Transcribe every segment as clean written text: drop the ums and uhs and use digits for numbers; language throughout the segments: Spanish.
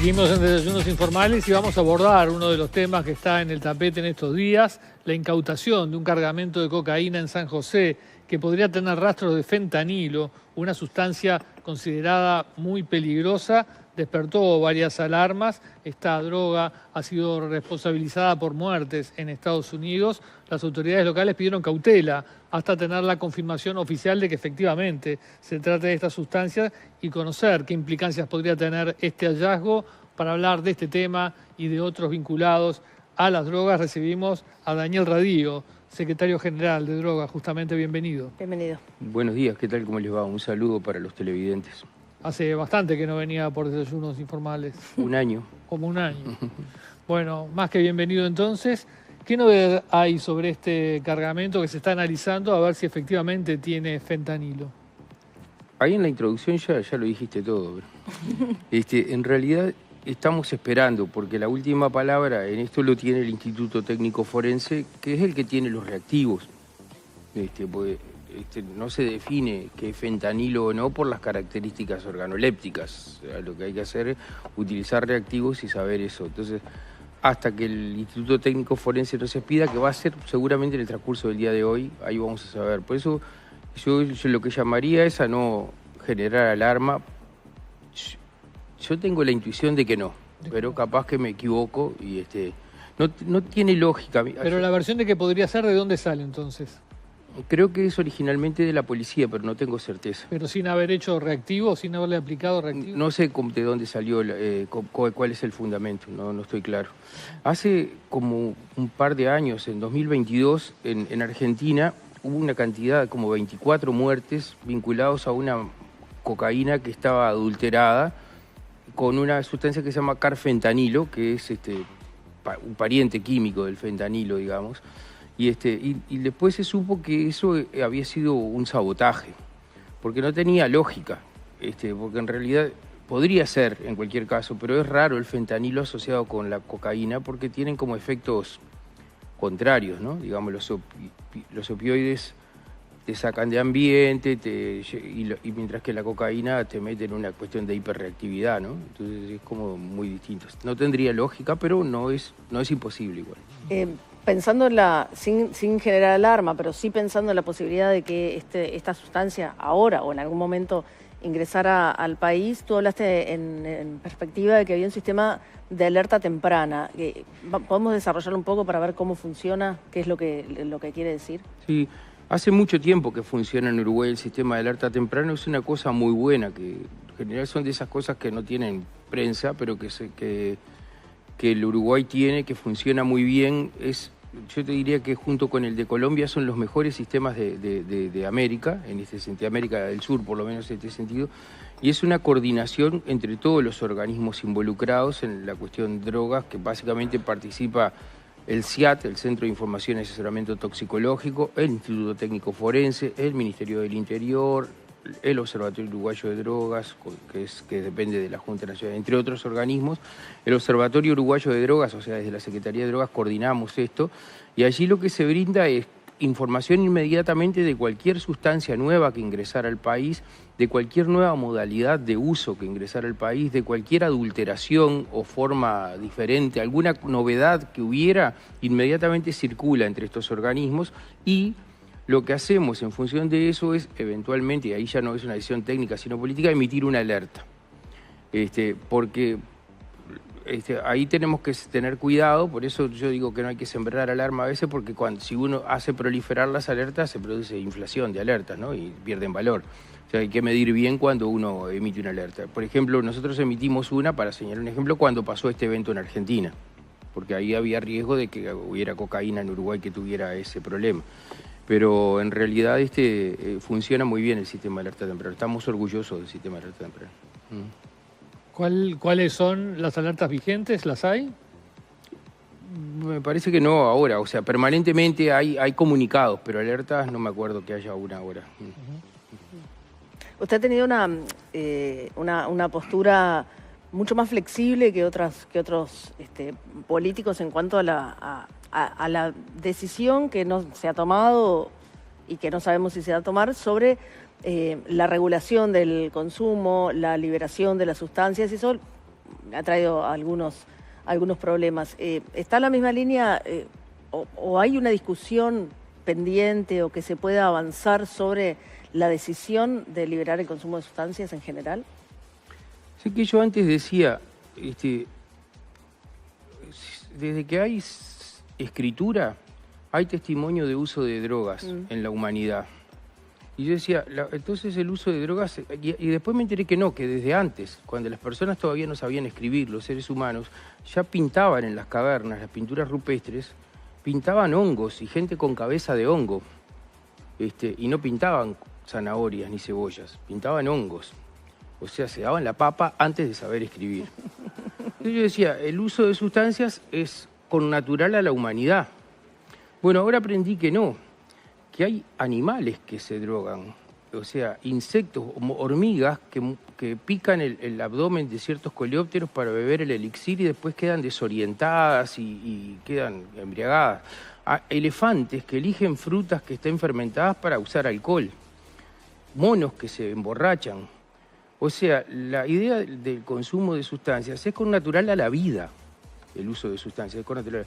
Seguimos en Desayunos Informales y vamos a abordar uno de los temas que está en el tapete en estos días, la incautación de un cargamento de cocaína en San José que podría tener rastros de fentanilo, una sustancia considerada muy peligrosa. Despertó varias alarmas. Esta droga ha sido responsabilizada por muertes en Estados Unidos. Las autoridades locales pidieron cautela hasta tener la confirmación oficial de que efectivamente se trata de esta sustancia y conocer qué implicancias podría tener este hallazgo. Para hablar de este tema y de otros vinculados a las drogas, recibimos a Daniel Radío, secretario general de Drogas. Justamente, bienvenido. Bienvenido. Buenos días, ¿qué tal? ¿Cómo les va? Un saludo para los televidentes. Hace bastante que no venía por Desayunos Informales. Un año. Como un año. Bueno, más que bienvenido entonces. ¿Qué novedad hay sobre este cargamento que se está analizando a ver si efectivamente tiene fentanilo? Ahí en la introducción ya lo dijiste todo. En realidad estamos esperando, porque la última palabra en esto lo tiene el Instituto Técnico Forense, que es el que tiene los reactivos. No se define qué es fentanilo o no por las características organolépticas. O sea, lo que hay que hacer es utilizar reactivos y saber eso. Entonces, hasta que el Instituto Técnico Forense nos expida, que va a ser seguramente en el transcurso del día de hoy, ahí vamos a saber. Por eso yo lo que llamaría es a no generar alarma. Yo tengo la intuición de que no, pero capaz que me equivoco y no tiene lógica. Pero la versión de que podría ser, ¿de dónde sale entonces? Creo que es originalmente de la policía, pero no tengo certeza. Pero sin haber hecho reactivo, sin haberle aplicado reactivo. No sé de dónde salió, cuál es el fundamento, no estoy claro. Hace como un par de años, en 2022, en Argentina, hubo una cantidad, como 24 muertes vinculados a una cocaína que estaba adulterada con una sustancia que se llama carfentanilo, que es un pariente químico del fentanilo, digamos. Y después se supo que eso había sido un sabotaje, porque no tenía lógica, porque en realidad podría ser en cualquier caso, pero es raro el fentanilo asociado con la cocaína porque tienen como efectos contrarios, ¿no? Digamos, los opioides te sacan de ambiente y mientras que la cocaína te mete en una cuestión de hiperreactividad, ¿no? Entonces es como muy distinto. No tendría lógica, pero no es imposible igual. Pensando sin generar alarma, pero sí pensando en la posibilidad de que esta sustancia ahora o en algún momento ingresara al país, tú hablaste en perspectiva de que había un sistema de alerta temprana. ¿Podemos desarrollarlo un poco para ver cómo funciona? ¿Qué es lo que quiere decir? Sí, hace mucho tiempo que funciona en Uruguay el sistema de alerta temprana. Es una cosa muy buena, que en general son de esas cosas que no tienen prensa, pero que el Uruguay tiene, que funciona muy bien. Yo te diría que junto con el de Colombia son los mejores sistemas de América, en este sentido, América del Sur por lo menos en este sentido, y es una coordinación entre todos los organismos involucrados en la cuestión de drogas, que básicamente participa el CIAT, el Centro de Información y Asesoramiento Toxicológico, el Instituto Técnico Forense, el Ministerio del Interior, el Observatorio Uruguayo de Drogas, que depende de la Junta Nacional, entre otros organismos. El Observatorio Uruguayo de Drogas, o sea, desde la Secretaría de Drogas coordinamos esto, y allí lo que se brinda es información inmediatamente de cualquier sustancia nueva que ingresara al país, de cualquier nueva modalidad de uso que ingresara al país, de cualquier adulteración o forma diferente, alguna novedad que hubiera, inmediatamente circula entre estos organismos y lo que hacemos en función de eso es, eventualmente, y ahí ya no es una decisión técnica sino política, emitir una alerta. Porque ahí tenemos que tener cuidado, por eso yo digo que no hay que sembrar alarma a veces, porque si uno hace proliferar las alertas se produce inflación de alertas, ¿no? Y pierden valor. O sea, hay que medir bien cuando uno emite una alerta. Por ejemplo, nosotros emitimos una, para señalar un ejemplo, cuando pasó este evento en Argentina, porque ahí había riesgo de que hubiera cocaína en Uruguay que tuviera ese problema. Pero en realidad funciona muy bien el sistema de alerta temprana. Estamos orgullosos del sistema de alerta temprana. ¿Cuáles son las alertas vigentes? ¿Las hay? Me parece que no ahora. O sea, permanentemente hay comunicados, pero alertas no me acuerdo que haya una ahora. Usted ha tenido una postura mucho más flexible que otros políticos en cuanto a la decisión que no se ha tomado y que no sabemos si se va a tomar sobre la regulación del consumo, la liberación de las sustancias, y eso ha traído algunos problemas. ¿Está en la misma línea o hay una discusión pendiente o que se pueda avanzar sobre la decisión de liberar el consumo de sustancias en general? Sé que yo antes decía, desde que hay escritura, hay testimonio de uso de drogas en la humanidad. Y yo decía, entonces el uso de drogas, y después me enteré que no, que desde antes, cuando las personas todavía no sabían escribir, los seres humanos, ya pintaban en las cavernas, las pinturas rupestres, pintaban hongos y gente con cabeza de hongo. Y no pintaban zanahorias ni cebollas, pintaban hongos. O sea, se daban la papa antes de saber escribir. Entonces yo decía, el uso de sustancias es connatural a la humanidad. Bueno, ahora aprendí que no, que hay animales que se drogan, o sea, insectos, hormigas que pican el abdomen de ciertos coleópteros para beber el elixir y después quedan desorientadas y quedan embriagadas. Elefantes que eligen frutas que estén fermentadas para usar alcohol. Monos que se emborrachan. O sea, la idea del consumo de sustancias es connatural a la vida, el uso de sustancias, es connatural.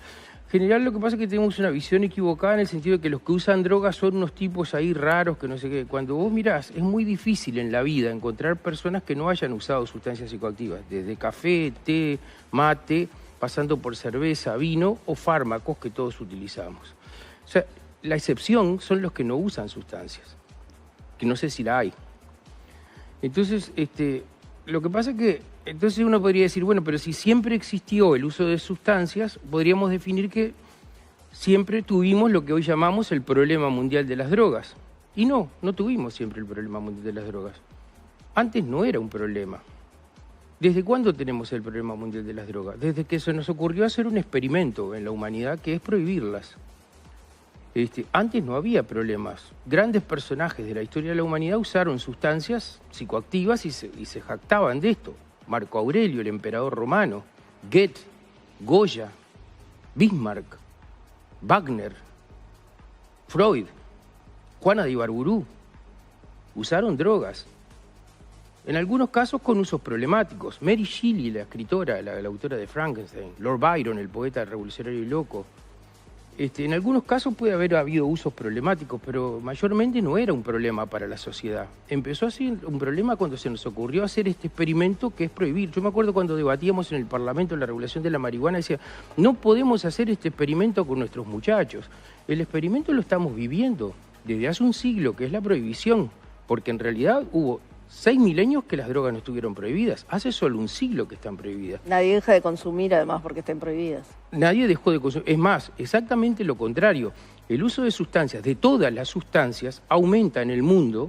En general lo que pasa es que tenemos una visión equivocada en el sentido de que los que usan drogas son unos tipos ahí raros que no sé qué. Cuando vos mirás, es muy difícil en la vida encontrar personas que no hayan usado sustancias psicoactivas, desde café, té, mate, pasando por cerveza, vino o fármacos que todos utilizamos. O sea, la excepción son los que no usan sustancias, que no sé si la hay. Entonces, lo que pasa es que, entonces uno podría decir, bueno, pero si siempre existió el uso de sustancias, podríamos definir que siempre tuvimos lo que hoy llamamos el problema mundial de las drogas. Y no tuvimos siempre el problema mundial de las drogas. Antes no era un problema. ¿Desde cuándo tenemos el problema mundial de las drogas? Desde que se nos ocurrió hacer un experimento en la humanidad que es prohibirlas. Antes no había problemas. Grandes personajes de la historia de la humanidad usaron sustancias psicoactivas y se jactaban de esto. Marco Aurelio, el emperador romano, Goethe, Goya, Bismarck, Wagner, Freud, Juana de Ibarburu, usaron drogas. En algunos casos con usos problemáticos. Mary Shelley, la escritora, la autora de Frankenstein, Lord Byron, el poeta revolucionario y loco. En algunos casos puede haber habido usos problemáticos, pero mayormente no era un problema para la sociedad. Empezó a ser un problema cuando se nos ocurrió hacer este experimento que es prohibir. Yo me acuerdo cuando debatíamos en el Parlamento la regulación de la marihuana, decía, no podemos hacer este experimento con nuestros muchachos. El experimento lo estamos viviendo desde hace un siglo, que es la prohibición, porque en realidad hubo 6 milenios que las drogas no estuvieron prohibidas. Hace solo un siglo que están prohibidas. Nadie deja de consumir además porque estén prohibidas. Nadie dejó de consumir. Es más, exactamente lo contrario. El uso de sustancias, de todas las sustancias, aumenta en el mundo,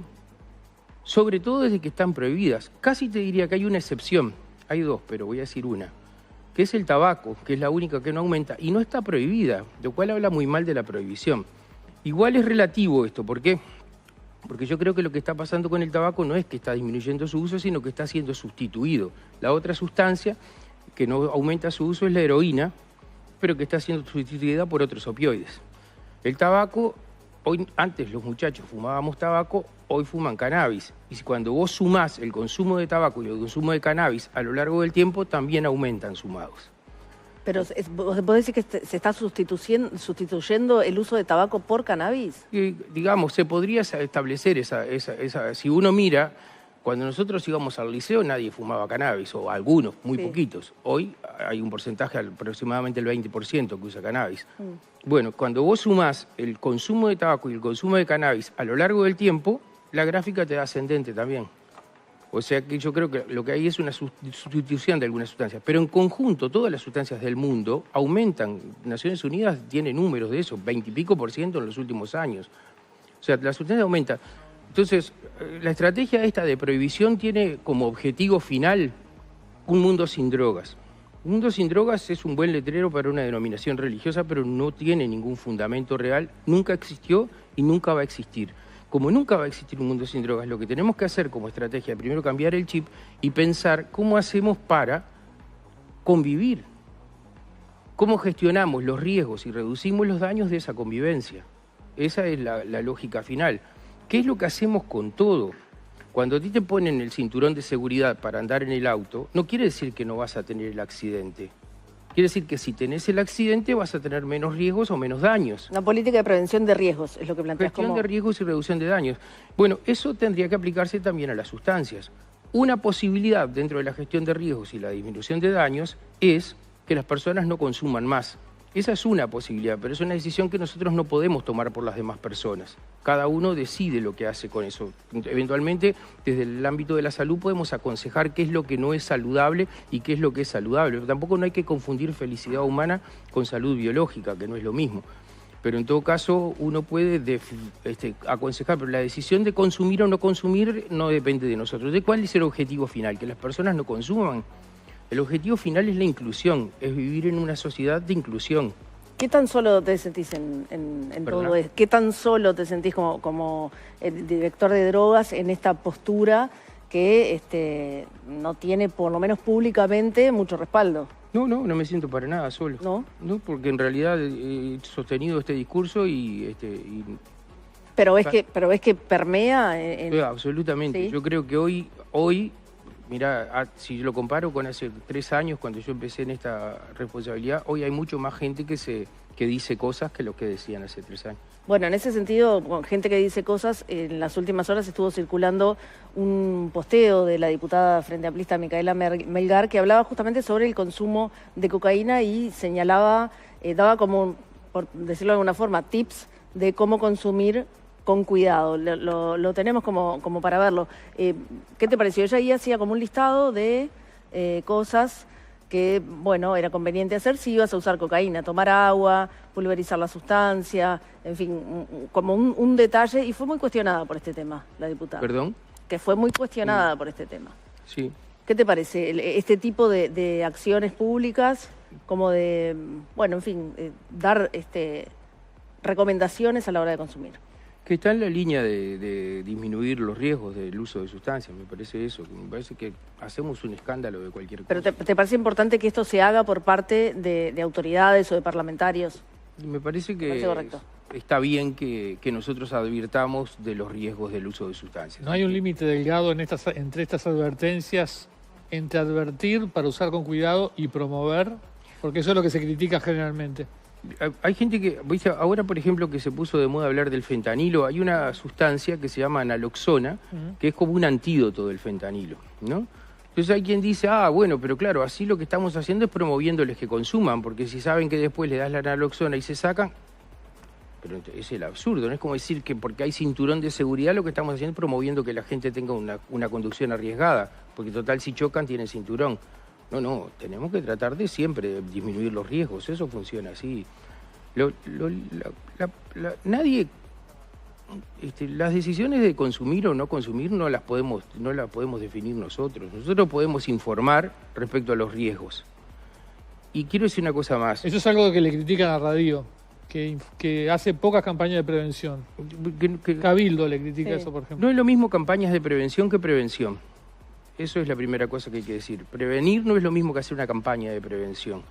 sobre todo desde que están prohibidas. Casi te diría que hay una excepción. Hay dos, pero voy a decir una. Que es el tabaco, que es la única que no aumenta y no está prohibida, lo cual habla muy mal de la prohibición. Igual es relativo esto, ¿por qué? Porque yo creo que lo que está pasando con el tabaco no es que está disminuyendo su uso, sino que está siendo sustituido. La otra sustancia que no aumenta su uso es la heroína, pero que está siendo sustituida por otros opioides. El tabaco, hoy antes los muchachos fumábamos tabaco, hoy fuman cannabis. Y cuando vos sumás el consumo de tabaco y el consumo de cannabis a lo largo del tiempo, también aumentan sumados. Pero ¿vos decís que se está sustituyendo el uso de tabaco por cannabis? Digamos, se podría establecer esa. Si uno mira, cuando nosotros íbamos al liceo nadie fumaba cannabis, o algunos, muy poquitos. Hoy hay un porcentaje, aproximadamente el 20% que usa cannabis. Bueno, cuando vos sumás el consumo de tabaco y el consumo de cannabis a lo largo del tiempo, la gráfica te da ascendente también. O sea que yo creo que lo que hay es una sustitución de algunas sustancias. Pero en conjunto, todas las sustancias del mundo aumentan. Naciones Unidas tiene números de eso, 20 y pico % en los últimos años. O sea, las sustancias aumentan. Entonces, la estrategia esta de prohibición tiene como objetivo final un mundo sin drogas. Un mundo sin drogas es un buen letrero para una denominación religiosa, pero no tiene ningún fundamento real, nunca existió y nunca va a existir. Como nunca va a existir un mundo sin drogas, lo que tenemos que hacer como estrategia es primero cambiar el chip y pensar cómo hacemos para convivir, cómo gestionamos los riesgos y reducimos los daños de esa convivencia. Esa es la lógica final. ¿Qué es lo que hacemos con todo? Cuando a ti te ponen el cinturón de seguridad para andar en el auto, no quiere decir que no vas a tener el accidente. Quiere decir que si tenés el accidente vas a tener menos riesgos o menos daños. Una política de prevención de riesgos es lo que planteas. Gestión de riesgos y reducción de daños. Bueno, eso tendría que aplicarse también a las sustancias. Una posibilidad dentro de la gestión de riesgos y la disminución de daños es que las personas no consuman más. Esa es una posibilidad, pero es una decisión que nosotros no podemos tomar por las demás personas. Cada uno decide lo que hace con eso. Eventualmente, desde el ámbito de la salud podemos aconsejar qué es lo que no es saludable y qué es lo que es saludable. Pero tampoco no hay que confundir felicidad humana con salud biológica, que no es lo mismo. Pero en todo caso uno puede aconsejar, pero la decisión de consumir o no consumir no depende de nosotros. ¿De cuál es el objetivo final? Que las personas no consuman. El objetivo final es la inclusión, es vivir en una sociedad de inclusión. ¿Qué tan solo te sentís en todo esto? ¿Qué tan solo te sentís como el director de drogas en esta postura que no tiene, por lo menos públicamente, mucho respaldo? No me siento para nada solo. ¿No? No, porque en realidad he sostenido este discurso Pero es que permea absolutamente. ¿Sí? Yo creo que hoy, mirá, si lo comparo con hace 3 años, cuando yo empecé en esta responsabilidad, hoy hay mucho más gente que dice cosas que lo que decían hace 3 años. Bueno, en ese sentido, gente que dice cosas, en las últimas horas estuvo circulando un posteo de la diputada Frente Amplista Micaela Melgar que hablaba justamente sobre el consumo de cocaína y señalaba, daba como, por decirlo de alguna forma, tips de cómo consumir con cuidado. Lo tenemos como para verlo. ¿Qué te pareció? Ella ahí hacía como un listado de cosas que, bueno, era conveniente hacer si ibas a usar cocaína, tomar agua, pulverizar la sustancia, en fin, como un detalle, y fue muy cuestionada por este tema, la diputada. ¿Perdón? Que fue muy cuestionada por este tema. Sí. ¿Qué te parece este tipo de acciones públicas, como de, bueno, en fin, dar recomendaciones a la hora de consumir? Que está en la línea de disminuir los riesgos del uso de sustancias, me parece eso. Me parece que hacemos un escándalo de cualquier cosa. ¿Pero te parece importante que esto se haga por parte de autoridades o de parlamentarios? Me parece que correcto. Está bien que nosotros advirtamos de los riesgos del uso de sustancias. ¿No hay un límite delgado entre estas advertencias, entre advertir para usar con cuidado y promover? Porque eso es lo que se critica generalmente. Hay gente que, ¿viste? Ahora, por ejemplo, que se puso de moda hablar del fentanilo, hay una sustancia que se llama naloxona, que es como un antídoto del fentanilo, ¿no? Entonces hay quien dice, bueno, pero claro, así lo que estamos haciendo es promoviéndoles que consuman, porque si saben que después le das la naloxona y se sacan, pero es el absurdo, no es como decir que porque hay cinturón de seguridad lo que estamos haciendo es promoviendo que la gente tenga una conducción arriesgada, porque total si chocan tienen cinturón. No, tenemos que tratar de siempre disminuir los riesgos, eso funciona así. Nadie, las decisiones de consumir o no consumir no las podemos definir nosotros. Nosotros podemos informar respecto a los riesgos. Y quiero decir una cosa más. Eso es algo que le critican a Radio, que hace pocas campañas de prevención. Cabildo le critica eso, por ejemplo. No es lo mismo campañas de prevención que prevención. Eso es la primera cosa que hay que decir. Prevenir no es lo mismo que hacer una campaña de prevención.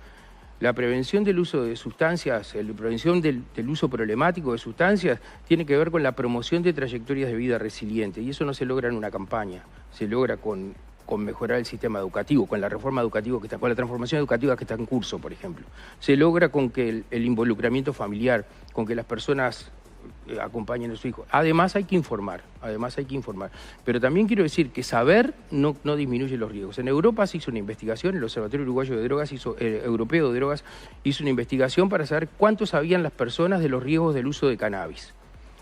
La prevención del uso de sustancias, la prevención del uso problemático de sustancias, tiene que ver con la promoción de trayectorias de vida resilientes. Y eso no se logra en una campaña. Se logra con mejorar el sistema educativo, con la reforma educativa con la transformación educativa que está en curso, por ejemplo. Se logra con que el involucramiento familiar, con que las personas acompañen a su hijo. Además hay que informar. Pero también quiero decir que saber no disminuye los riesgos. En Europa se hizo una investigación, el Observatorio Uruguayo de Drogas Europeo de Drogas hizo una investigación para saber cuánto sabían las personas de los riesgos del uso de cannabis.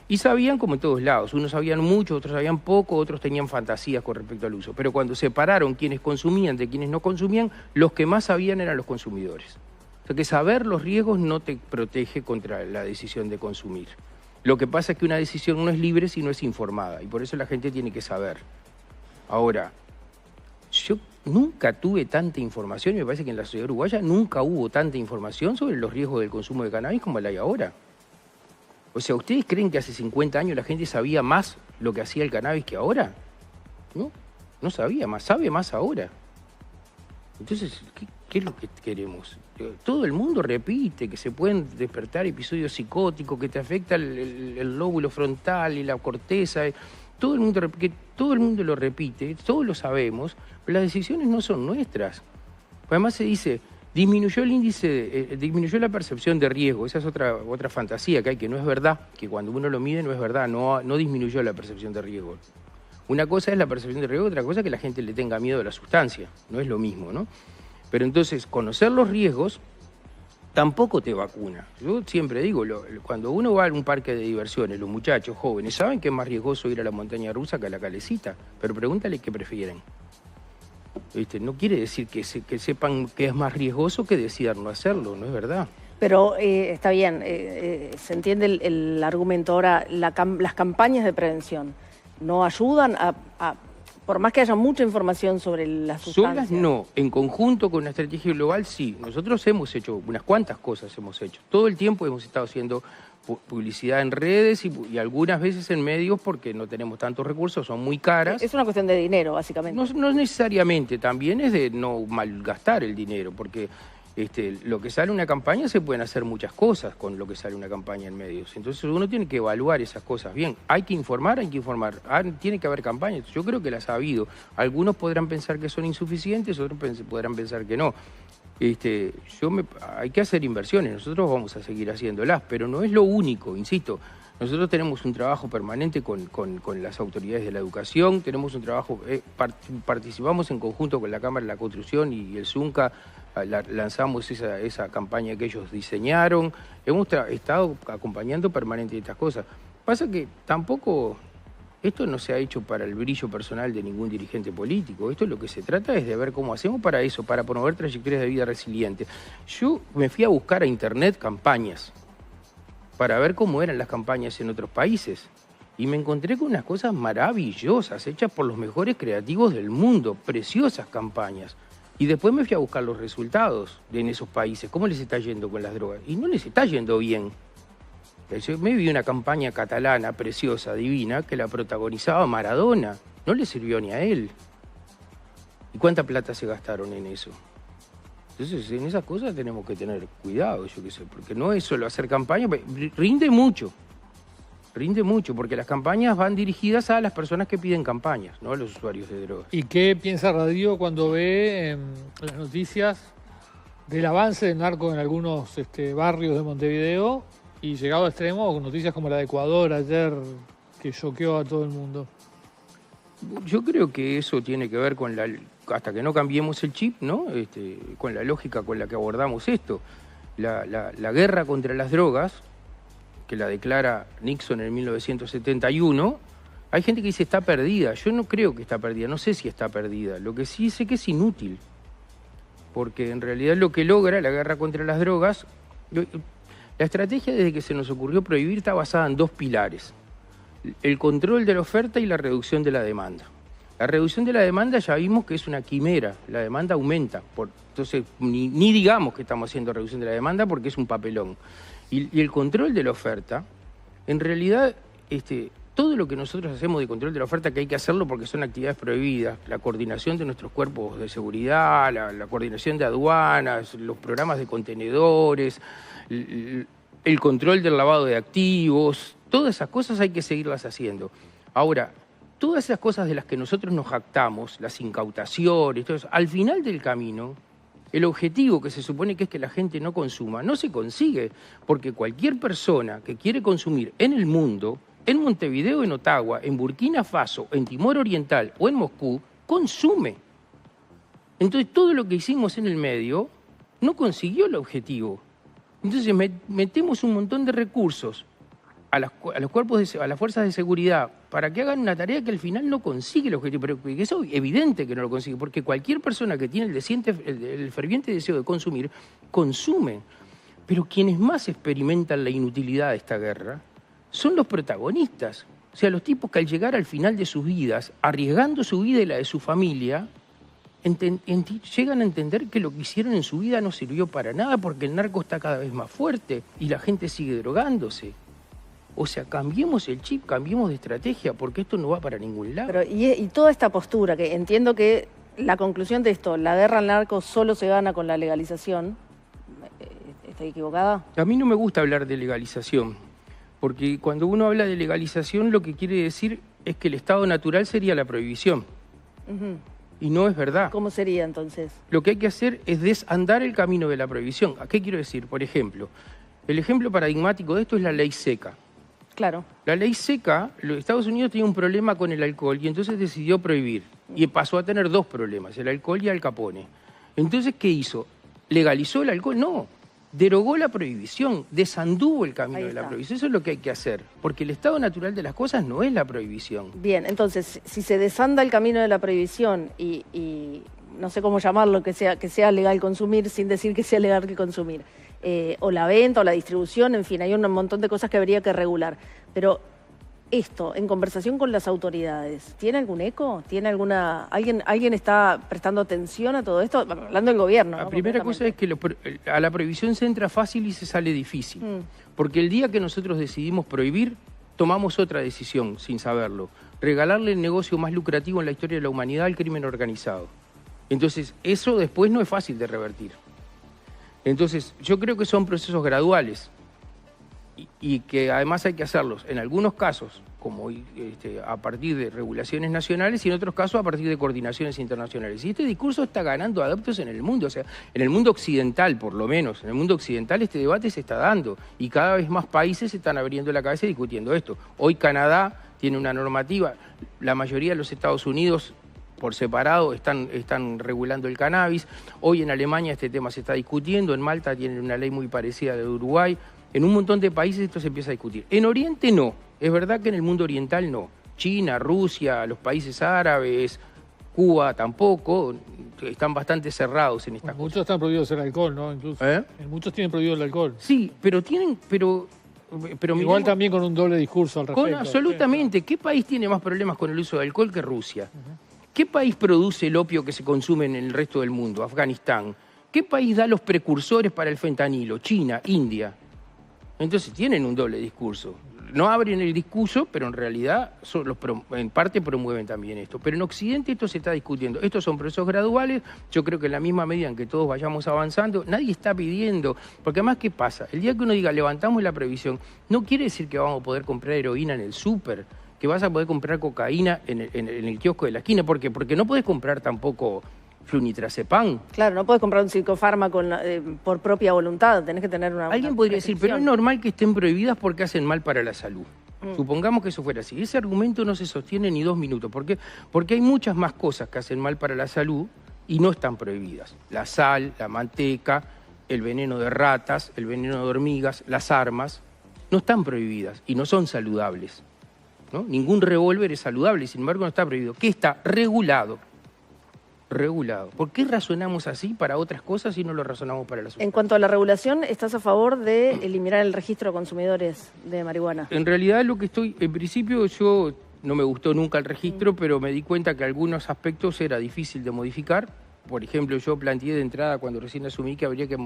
Y sabían como en todos lados, unos sabían mucho, otros sabían poco, otros tenían fantasías con respecto al uso. Pero cuando separaron quienes consumían de quienes no consumían, los que más sabían eran los consumidores. O sea que saber los riesgos no te protege contra la decisión de consumir. Lo que pasa es que una decisión no es libre si no es informada, y por eso la gente tiene que saber. Ahora, yo nunca tuve tanta información, y me parece que en la sociedad uruguaya nunca hubo tanta información sobre los riesgos del consumo de cannabis como la hay ahora. O sea, ¿ustedes creen que hace 50 años la gente sabía más lo que hacía el cannabis que ahora? No sabía más, sabe más ahora. Entonces, ¿qué es lo que queremos? Todo el mundo repite que se pueden despertar episodios psicóticos, que te afecta el lóbulo frontal y la corteza. todo el mundo lo repite, todos lo sabemos, pero las decisiones no son nuestras. Además se dice, disminuyó el índice, disminuyó la percepción de riesgo. Esa es otra fantasía que hay, que no es verdad, que cuando uno lo mide no es verdad, no disminuyó la percepción de riesgo. Una cosa es la percepción de riesgo, otra cosa es que la gente le tenga miedo a la sustancia, no es lo mismo, ¿no? Pero entonces, conocer los riesgos tampoco te vacuna. Yo siempre digo, cuando uno va a un parque de diversiones, los muchachos jóvenes saben que es más riesgoso ir a la montaña rusa que a la calecita, pero pregúntale qué prefieren. ¿Viste? No quiere decir que sepan que es más riesgoso que decidan no hacerlo, no es verdad. Pero está bien, se entiende el argumento. Ahora, las campañas de prevención no ayudan por más que haya mucha información sobre las sustancias. Solas no, en conjunto con una estrategia global sí. Nosotros hemos hecho unas cuantas cosas, todo el tiempo hemos estado haciendo publicidad en redes y algunas veces en medios porque no tenemos tantos recursos, son muy caras. Es una cuestión de dinero, básicamente. No necesariamente, también es de no malgastar el dinero, porque lo que sale una campaña se pueden hacer muchas cosas con lo que sale una campaña en medios. Entonces uno tiene que evaluar esas cosas bien. Hay que informar. Tiene que haber campañas. Yo creo que las ha habido. Algunos podrán pensar que son insuficientes, otros podrán pensar que no. Hay que hacer inversiones, nosotros vamos a seguir haciéndolas, pero no es lo único, insisto. Nosotros tenemos un trabajo permanente con las autoridades de la educación, tenemos un trabajo, participamos en conjunto con la Cámara de la Construcción y el ZUNCA, lanzamos esa campaña que ellos diseñaron, hemos estado acompañando permanente estas cosas. Pasa que tampoco, esto no se ha hecho para el brillo personal de ningún dirigente político, esto lo que se trata es de ver cómo hacemos para eso, para promover trayectorias de vida resilientes. Yo me fui a buscar a internet campañas, para ver cómo eran las campañas en otros países. Y me encontré con unas cosas maravillosas, hechas por los mejores creativos del mundo, preciosas campañas. Y después me fui a buscar los resultados en esos países, cómo les está yendo con las drogas. Y no les está yendo bien. Yo me vi una campaña catalana preciosa, divina, que la protagonizaba Maradona. No le sirvió ni a él. ¿Y cuánta plata se gastaron en eso? Entonces, en esas cosas tenemos que tener cuidado, yo qué sé, porque no es solo hacer campaña, rinde mucho, porque las campañas van dirigidas a las personas que piden campañas, no a los usuarios de drogas. ¿Y qué piensa Radio cuando ve las noticias del avance del narco en algunos barrios de Montevideo y llegado a extremo con noticias como la de Ecuador ayer, que choqueó a todo el mundo? Yo creo que eso tiene que ver con hasta que no cambiemos el chip, ¿no? Con la lógica con la que abordamos esto. La guerra contra las drogas, que la declara Nixon en 1971, hay gente que dice está perdida. Yo no creo que está perdida, no sé si está perdida. Lo que sí sé que es inútil, porque en realidad lo que logra la guerra contra las drogas, la estrategia desde que se nos ocurrió prohibir está basada en dos pilares: el control de la oferta y la reducción de la demanda. La reducción de la demanda ya vimos que es una quimera, la demanda aumenta. Entonces, ni digamos que estamos haciendo reducción de la demanda porque es un papelón. Y el control de la oferta, en realidad, todo lo que nosotros hacemos de control de la oferta, que hay que hacerlo porque son actividades prohibidas, la coordinación de nuestros cuerpos de seguridad, la coordinación de aduanas, los programas de contenedores, el control del lavado de activos, todas esas cosas hay que seguirlas haciendo. Ahora, todas esas cosas de las que nosotros nos jactamos, las incautaciones, todo eso, al final del camino, el objetivo que se supone que es que la gente no consuma, no se consigue, porque cualquier persona que quiere consumir en el mundo, en Montevideo, en Ottawa, en Burkina Faso, en Timor Oriental o en Moscú, consume. Entonces todo lo que hicimos en el medio no consiguió el objetivo. Entonces metemos un montón de recursos a las fuerzas de seguridad para que hagan una tarea que al final no consigue el objetivo, pero eso es evidente que no lo consigue, porque cualquier persona que tiene el ferviente deseo de consumir, consume. Pero quienes más experimentan la inutilidad de esta guerra son los protagonistas, o sea, los tipos que al llegar al final de sus vidas, arriesgando su vida y la de su familia, llegan a entender que lo que hicieron en su vida no sirvió para nada porque el narco está cada vez más fuerte y la gente sigue drogándose. O sea, cambiemos el chip, cambiemos de estrategia, porque esto no va para ningún lado. Pero, y toda esta postura, que entiendo que la conclusión de esto, la guerra al narco solo se gana con la legalización, ¿estoy equivocada? A mí no me gusta hablar de legalización, porque cuando uno habla de legalización lo que quiere decir es que el estado natural sería la prohibición. Y no es verdad. ¿Cómo sería entonces? Lo que hay que hacer es desandar el camino de la prohibición. ¿A qué quiero decir? Por ejemplo, el ejemplo paradigmático de esto es la ley seca. Claro. La ley seca, Estados Unidos tenía un problema con el alcohol y entonces decidió prohibir. Y pasó a tener dos problemas, el alcohol y Al Capone. Entonces, ¿qué hizo? ¿Legalizó el alcohol? No. Derogó la prohibición, desanduvo el camino de la prohibición. Eso es lo que hay que hacer, porque el estado natural de las cosas no es la prohibición. Bien, entonces, si se desanda el camino de la prohibición y no sé cómo llamarlo, que sea legal consumir sin decir que sea legal que consumir, o la venta o la distribución, en fin, hay un montón de cosas que habría que regular. Pero esto, en conversación con las autoridades, ¿tiene algún eco? ¿Tiene alguna alguien está prestando atención a todo esto? Hablando del gobierno, ¿no? La primera cosa es que a la prohibición se entra fácil y se sale difícil. Porque el día que nosotros decidimos prohibir, tomamos otra decisión sin saberlo. Regalarle el negocio más lucrativo en la historia de la humanidad al crimen organizado. Entonces, eso después no es fácil de revertir. Entonces, yo creo que son procesos graduales. Y que además hay que hacerlos en algunos casos como a partir de regulaciones nacionales y en otros casos a partir de coordinaciones internacionales. Y este discurso está ganando adeptos en el mundo, o sea, en el mundo occidental por lo menos, en el mundo occidental este debate se está dando y cada vez más países están abriendo la cabeza y discutiendo esto. Hoy Canadá tiene una normativa, la mayoría de los Estados Unidos por separado están regulando el cannabis, hoy en Alemania este tema se está discutiendo, en Malta tienen una ley muy parecida a la de Uruguay. En un montón de países esto se empieza a discutir. En Oriente no. Es verdad que en el mundo oriental no. China, Rusia, los países árabes, Cuba tampoco. Están bastante cerrados en estas cosas. Muchos están prohibidos el alcohol, ¿no? Incluso. Muchos tienen prohibido el alcohol. Sí, pero tienen... Pero igual miremos, también con un doble discurso al respecto. Absolutamente. ¿Qué país tiene más problemas con el uso de alcohol que Rusia? ¿Qué país produce el opio que se consume en el resto del mundo? Afganistán. ¿Qué país da los precursores para el fentanilo? China, India. Entonces tienen un doble discurso. No abren el discurso, pero en realidad en parte promueven también esto. Pero en Occidente esto se está discutiendo. Estos son procesos graduales. Yo creo que en la misma medida en que todos vayamos avanzando, nadie está pidiendo. Porque además, ¿qué pasa? El día que uno diga levantamos la prohibición, no quiere decir que vamos a poder comprar heroína en el súper, que vas a poder comprar cocaína en el kiosco de la esquina. ¿Por qué? Porque no podés comprar tampoco flunitrazepam. Claro, no puedes comprar un psicofármaco por propia voluntad, tenés que tener una... Alguien podría decir, pero es normal que estén prohibidas porque hacen mal para la salud. Supongamos que eso fuera así. Ese argumento no se sostiene ni 2 minutos. ¿Por qué? Porque hay muchas más cosas que hacen mal para la salud y no están prohibidas. La sal, la manteca, el veneno de ratas, el veneno de hormigas, las armas, no están prohibidas y no son saludables, ¿no? Ningún revólver es saludable y sin embargo no está prohibido. ¿Qué está? Regulado. Regulado. ¿Por qué razonamos así para otras cosas y no lo razonamos para las otras? En cuanto a la regulación, ¿estás a favor de eliminar el registro de consumidores de marihuana? En realidad en principio yo no me gustó nunca el registro, pero me di cuenta que algunos aspectos era difícil de modificar. Por ejemplo, yo planteé de entrada cuando recién asumí que habría que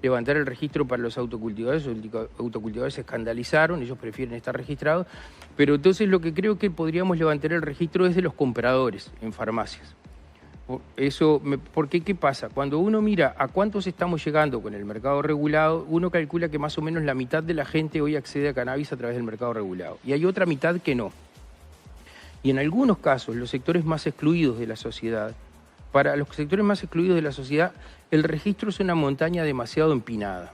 levantar el registro para los autocultivadores. Los autocultivadores se escandalizaron, ellos prefieren estar registrados. Pero entonces lo que creo que podríamos levantar el registro es de los compradores en farmacias. Porque ¿qué pasa? Cuando uno mira a cuántos estamos llegando con el mercado regulado, uno calcula que más o menos la mitad de la gente hoy accede a cannabis a través del mercado regulado. Y hay otra mitad que no. Y en algunos casos, los sectores más excluidos de la sociedad, para los sectores más excluidos de la sociedad, el registro es una montaña demasiado empinada.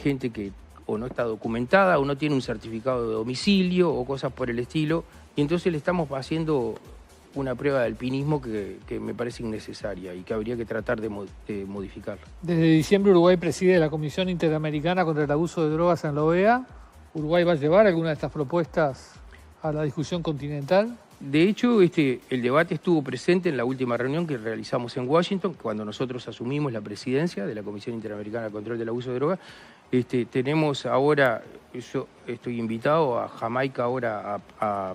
Gente que o no está documentada, o no tiene un certificado de domicilio, o cosas por el estilo, y entonces le estamos haciendo una prueba de alpinismo que me parece innecesaria y que habría que tratar de modificar. Desde diciembre Uruguay preside la Comisión Interamericana contra el Abuso de Drogas en la OEA. ¿Uruguay va a llevar alguna de estas propuestas a la discusión continental? De hecho, el debate estuvo presente en la última reunión que realizamos en Washington, cuando nosotros asumimos la presidencia de la Comisión Interamericana contra el Abuso de Drogas. Tenemos ahora, yo estoy invitado a Jamaica ahora a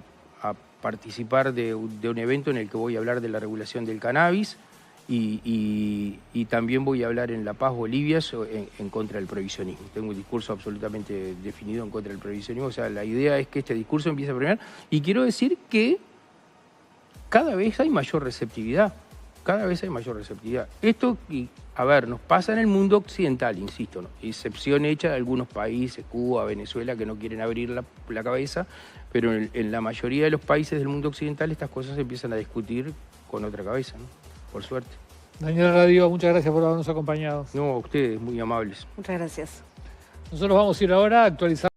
participar de un evento en el que voy a hablar de la regulación del cannabis y también voy a hablar en La Paz, Bolivia, en contra del prohibicionismo. Tengo un discurso absolutamente definido en contra del prohibicionismo. O sea, la idea es que este discurso empiece a premiar. Y quiero decir que cada vez hay mayor receptividad. cada vez hay mayor receptividad. Esto, a ver, nos pasa en el mundo occidental, insisto, ¿no? Excepción hecha de algunos países, Cuba, Venezuela, que no quieren abrir la cabeza, pero en la mayoría de los países del mundo occidental estas cosas se empiezan a discutir con otra cabeza, ¿no? Por suerte. Daniel Radio, muchas gracias por habernos acompañado. No, a ustedes, muy amables. Muchas gracias. Nosotros vamos a ir ahora a actualizar.